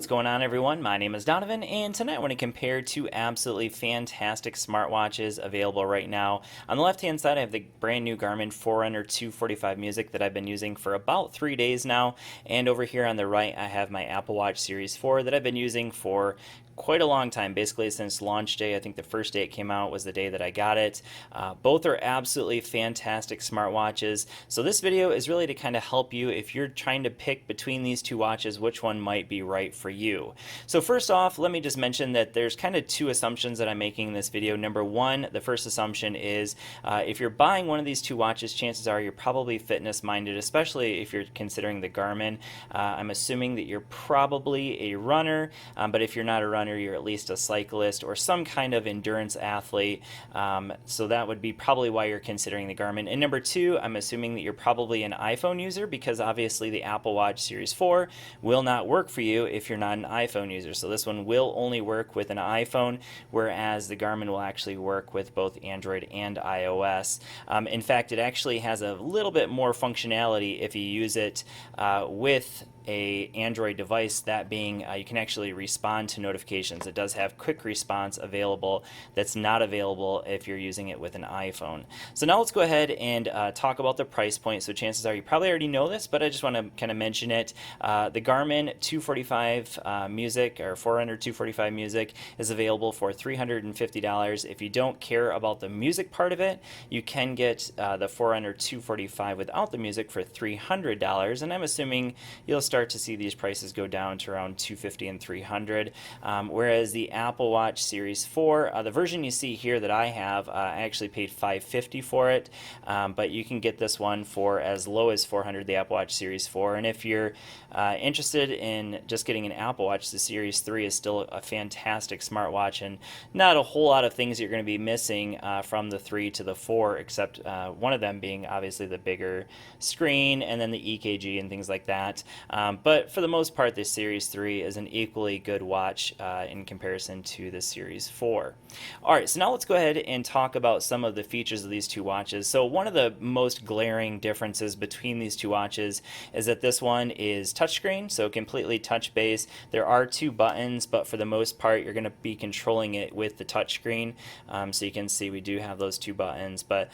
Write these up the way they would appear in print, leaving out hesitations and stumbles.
What's going on, everyone? My name is Donovan, and tonight I want to compare two absolutely fantastic smartwatches available right now. On the left-hand side, I have the brand new Garmin Forerunner 245 Music that I've been using for about 3 days now, and over here on the right, I have my Apple Watch Series 4 that I've been using for quite a long time, basically since launch day. I think the first day it came out was the day that I got it. Both are absolutely fantastic smartwatches. So this video is really to kind of help you if you're trying to pick between these two watches, which one might be right for you. So first off, let me just mention that there's kind of two assumptions that I'm making in this video. Number one, the first assumption is if you're buying one of these two watches, chances are you're probably fitness minded, especially if you're considering the Garmin. I'm assuming that you're probably a runner, but if you're not a runner, you're at least a cyclist or some kind of endurance athlete. So that would be probably why you're considering the Garmin. And number two, I'm assuming that you're probably an iPhone user, because obviously the Apple Watch Series 4 will not work for you if you're not an iPhone user. So this one will only work with an iPhone, whereas the Garmin will actually work with both Android and iOS. In fact, it actually has a little bit more functionality if you use it with a Android device, that being you can actually respond to notifications. It does have quick response available that's not available if you're using it with an iPhone. So now let's go ahead and talk about the price point. So chances are you probably already know this, but I just want to kind of mention it. The Garmin 245 Music, or Forerunner 245 Music, is available for $350. If you don't care about the music part of it, you can get the Forerunner 245 without the music for $300, and I'm assuming you'll start to see these prices go down to around $250 and $300. Whereas the Apple Watch Series 4, the version you see here that I have, I actually paid $550 for it, but you can get this one for as low as $400, the Apple Watch Series 4. And if you're interested in just getting an Apple Watch, the Series 3 is still a fantastic smartwatch, and not a whole lot of things you're going to be missing from the 3 to the 4, except one of them being obviously the bigger screen and then the EKG and things like that. But for the most part, the Series 3 is an equally good watch in comparison to the Series 4. Alright, so now let's go ahead and talk about some of the features of these two watches. So one of the most glaring differences between these two watches is that this one is touchscreen, so completely touch-based. There are two buttons, but for the most part, you're going to be controlling it with the touchscreen. So you can see we do have those two buttons, but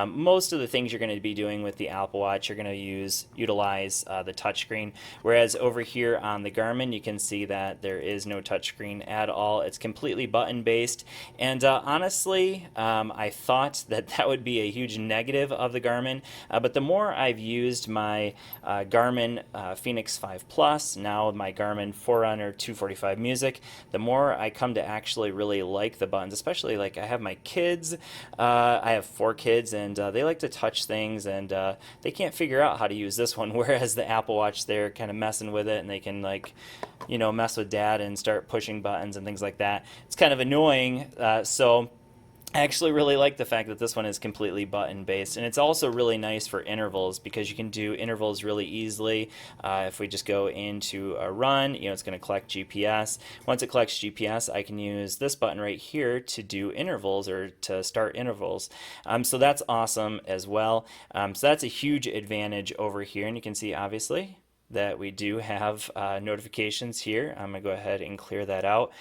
most of the things you're going to be doing with the Apple Watch, you're going to utilize the touchscreen. Whereas over here on the Garmin, you can see that there is no touchscreen at all. It's completely button-based, and honestly, I thought that that would be a huge negative of the Garmin, but the more I've used my Garmin Fenix 5 Plus, now my Garmin Forerunner 245 Music, the more I come to actually really like the buttons, especially like I have my kids. I have 4 kids, and they like to touch things, and they can't figure out how to use this one, whereas the Apple Watch, they're kind of messing with it, and they can, like, you know, mess with dad and start pushing buttons and things like that. It's kind of annoying, so I actually really like the fact that this one is completely button based, and it's also really nice for intervals because you can do intervals really easily. If we just go into a run, you know, it's going to collect GPS. Once it collects GPS, I can use this button right here to do intervals or to start intervals. So that's awesome as well. So that's a huge advantage over here, and you can see obviously that we do have notifications here. I'm going to go ahead and clear that out.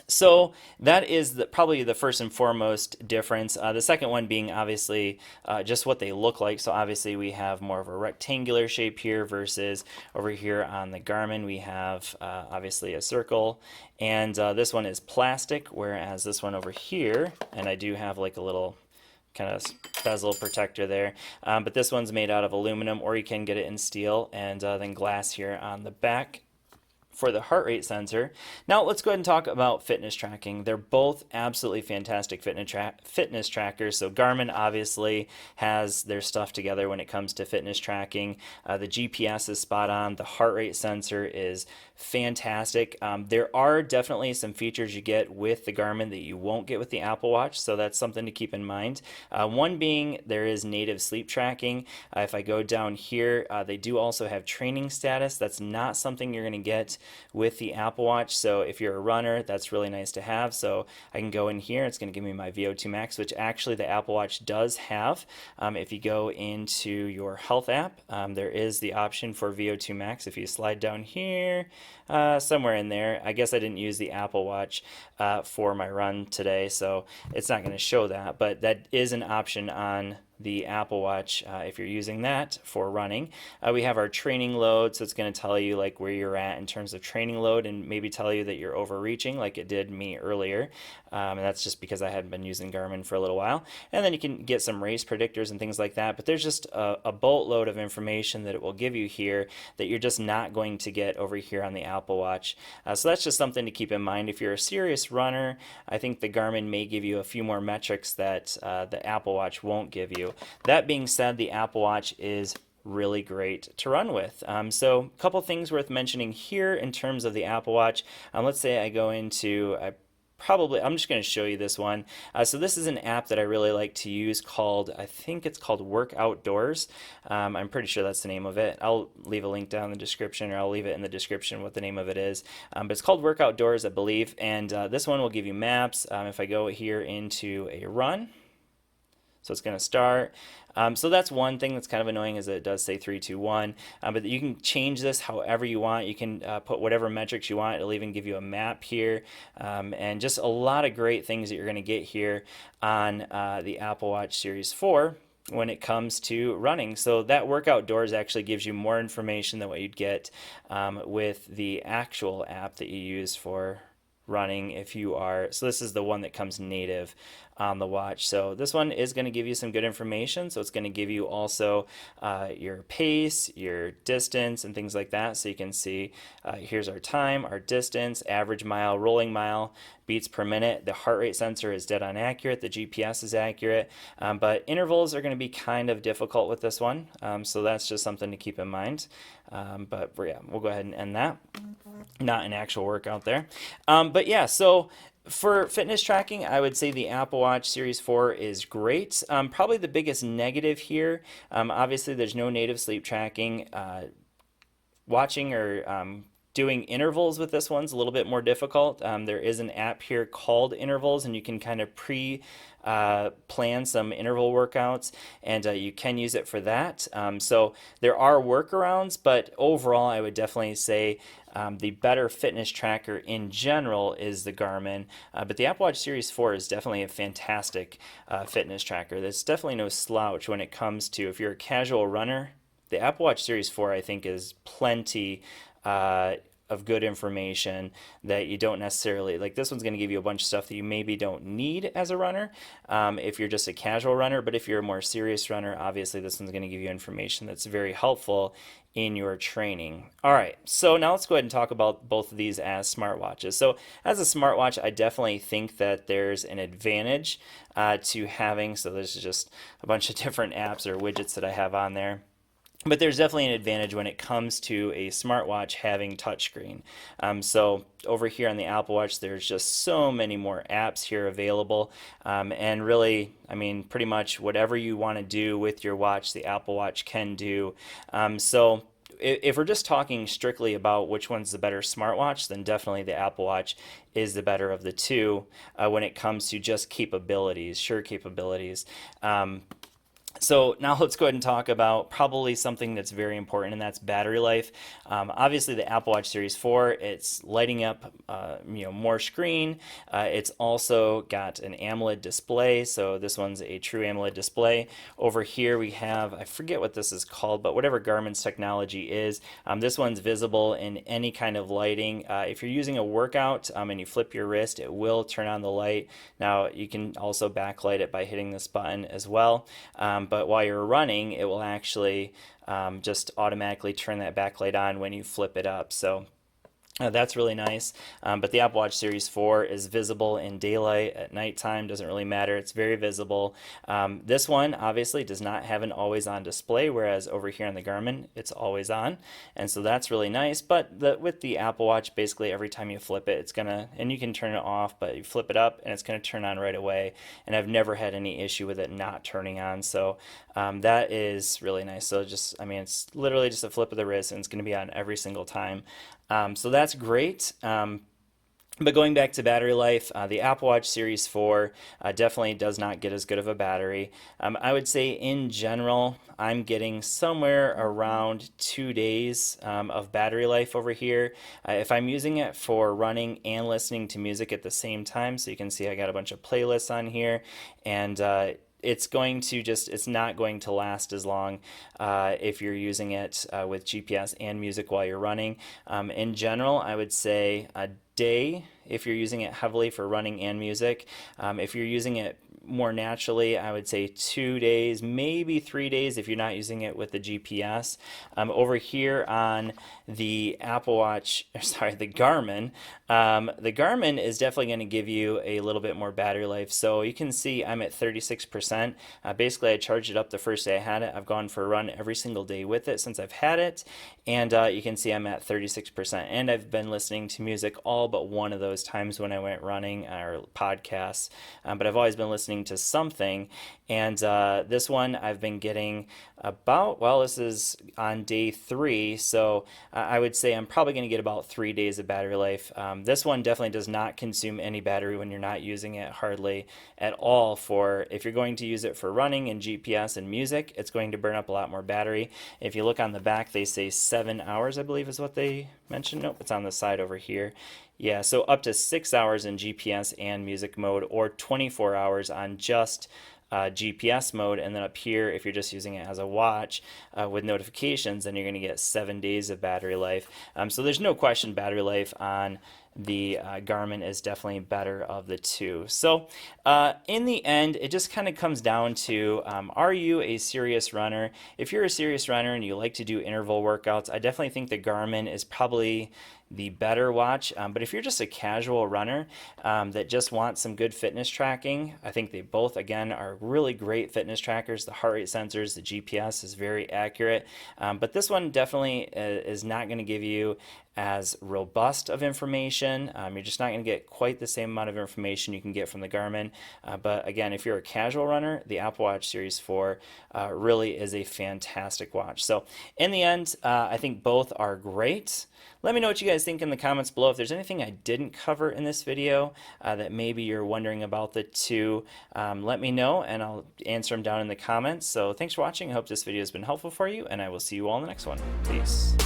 So that is probably the first and foremost difference. The second one being obviously just what they look like. So obviously we have more of a rectangular shape here versus over here on the Garmin we have obviously a circle, and this one is plastic, whereas this one over here, and I do have like a little kind of bezel protector there, but this one's made out of aluminum, or you can get it in steel, and then glass here on the back for the heart rate sensor. Now let's go ahead and talk about fitness tracking. They're both absolutely fantastic fitness trackers. So Garmin obviously has their stuff together when it comes to fitness tracking. The GPS is spot on. The heart rate sensor is fantastic. There are definitely some features you get with the Garmin that you won't get with the Apple Watch, so that's something to keep in mind. One being there is native sleep tracking. If I go down here, they do also have training status. That's not something you're going to get with the Apple Watch. So if you're a runner, that's really nice to have. So I can go in here, it's going to give me my Vo2 Max, which actually the Apple Watch does have. If you go into your health app, there is the option for Vo2 Max. If you slide down here, somewhere in there, I guess I didn't use the Apple Watch for my run today, so it's not going to show that, but that is an option on the Apple Watch if you're using that for running. We have our training load, so it's going to tell you like where you're at in terms of training load and maybe tell you that you're overreaching like it did me earlier. And that's just because I hadn't been using Garmin for a little while. And then you can get some race predictors and things like that, but there's just a boatload of information that it will give you here that you're just not going to get over here on the Apple Watch. So that's just something to keep in mind. If you're a serious runner, I think the Garmin may give you a few more metrics that the Apple Watch won't give you. That being said, the Apple Watch is really great to run with. So a couple things worth mentioning here in terms of the Apple Watch. Let's say I go into, I'm just going to show you this one. So this is an app that I really like to use called, I think it's called Work Outdoors. I'm pretty sure that's the name of it. I'll leave a link down in the description, or I'll leave it in the description what the name of it is. But it's called Work Outdoors, I believe. And this one will give you maps. If I go here into a run, so it's going to start. So that's one thing that's kind of annoying, is that it does say 3, 2, 1. But you can change this however you want. You can put whatever metrics you want. It'll even give you a map here, and just a lot of great things that you're going to get here on the Apple Watch Series 4 when it comes to running. So that Work Outdoors actually gives you more information than what you'd get with the actual app that you use for running if you are. So this is the one that comes native on the watch. So this one is going to give you some good information. So it's going to give you also your pace, your distance, and things like that. So you can see here's our time, our distance, average mile, rolling mile, beats per minute. The heart rate sensor is dead on accurate. The GPS is accurate, but intervals are going to be kind of difficult with this one. So that's just something to keep in mind. But yeah, we'll go ahead and end that. Not an actual workout there. But yeah, so for fitness tracking, I would say the Apple Watch Series 4 is great. Probably the biggest negative here, obviously there's no native sleep tracking. Watching or doing intervals with this one's a little bit more difficult. There is an app here called Intervals, and you can kind of plan some interval workouts, and you can use it for that. So there are workarounds, but overall I would definitely say the better fitness tracker in general is the Garmin, but the Apple Watch Series 4 is definitely a fantastic fitness tracker. There's definitely no slouch when it comes to, if you're a casual runner, the Apple Watch Series 4 I think is plenty of good information that you don't necessarily, like this one's going to give you a bunch of stuff that you maybe don't need as a runner if you're just a casual runner, but if you're a more serious runner, obviously this one's going to give you information that's very helpful in your training. All right, so now let's go ahead and talk about both of these as smartwatches. So as a smartwatch, I definitely think that there's an advantage to having, so there's just a bunch of different apps or widgets that I have on there. But there's definitely an advantage when it comes to a smartwatch having touchscreen. So over here on the Apple Watch, there's just so many more apps here available. And really, I mean, pretty much whatever you want to do with your watch, the Apple Watch can do. So if we're just talking strictly about which one's the better smartwatch, then definitely the Apple Watch is the better of the two when it comes to just capabilities, sheer capabilities. So now let's go ahead and talk about probably something that's very important, and that's battery life. Obviously, the Apple Watch Series 4, it's lighting up more screen. It's also got an AMOLED display, so this one's a true AMOLED display. Over here we have, I forget what this is called, but whatever Garmin's technology is, this one's visible in any kind of lighting. If you're using a workout and you flip your wrist, it will turn on the light. Now you can also backlight it by hitting this button as well. But while you're running, it will actually just automatically turn that backlight on when you flip it up. So that's really nice. But the Apple Watch Series 4 is visible in daylight, at nighttime, doesn't really matter. It's very visible. This one obviously does not have an always on display, whereas over here on the Garmin, it's always on. And so that's really nice. But with the Apple Watch, basically every time you flip it, it's gonna, and you can turn it off, but you flip it up and it's gonna turn on right away. And I've never had any issue with it not turning on. So that is really nice. So just, I mean, it's literally just a flip of the wrist and it's gonna be on every single time. So that's great. But going back to battery life, the Apple Watch Series 4 definitely does not get as good of a battery. I would say in general, I'm getting somewhere around 2 days of battery life over here. If I'm using it for running and listening to music at the same time, so you can see I got a bunch of playlists on here, and it's not going to last as long if you're using it with GPS and music while you're running. In general, I would say a day if you're using it heavily for running and music. If you're using it more naturally, I would say 2 days, maybe 3 days if you're not using it with the GPS. Over here on the Apple Watch, sorry, the Garmin is definitely going to give you a little bit more battery life. So you can see I'm at 36%. Basically, I charged it up the first day I had it. I've gone for a run every single day with it since I've had it, and you can see I'm at 36%. And I've been listening to music all but one of those times when I went running or podcasts, but I've always been listening to something. And this one I've been getting this is on day 3, so I would say I'm probably going to get about 3 days of battery life. This one definitely does not consume any battery when you're not using it hardly at all. For if you're going to use it for running and GPS and music, it's going to burn up a lot more battery. If you look on the back, they say 7 hours, I believe is what they mentioned. Nope, it's on the side over here. Yeah, so up to 6 hours in GPS and music mode, or 24 hours on just GPS mode. And then up here, if you're just using it as a watch with notifications, then you're going to get 7 days of battery life. So there's no question battery life on the Garmin is definitely better of the two. So in the end, it just kind of comes down to, are you a serious runner? If you're a serious runner and you like to do interval workouts, I definitely think the Garmin is probably the better watch. But if you're just a casual runner that just wants some good fitness tracking, I think they both, again, are really great fitness trackers. The heart rate sensors, the GPS is very accurate. But this one definitely is not going to give you as robust of information. You're just not going to get quite the same amount of information you can get from the Garmin. But again, if you're a casual runner, the Apple Watch Series 4 really is a fantastic watch. So in the end, I think both are great. Let me know what you guys think in the comments below. If there's anything I didn't cover in this video that maybe you're wondering about the two, let me know and I'll answer them down in the comments. So thanks for watching. I hope this video has been helpful for you, and I will see you all in the next one. Peace.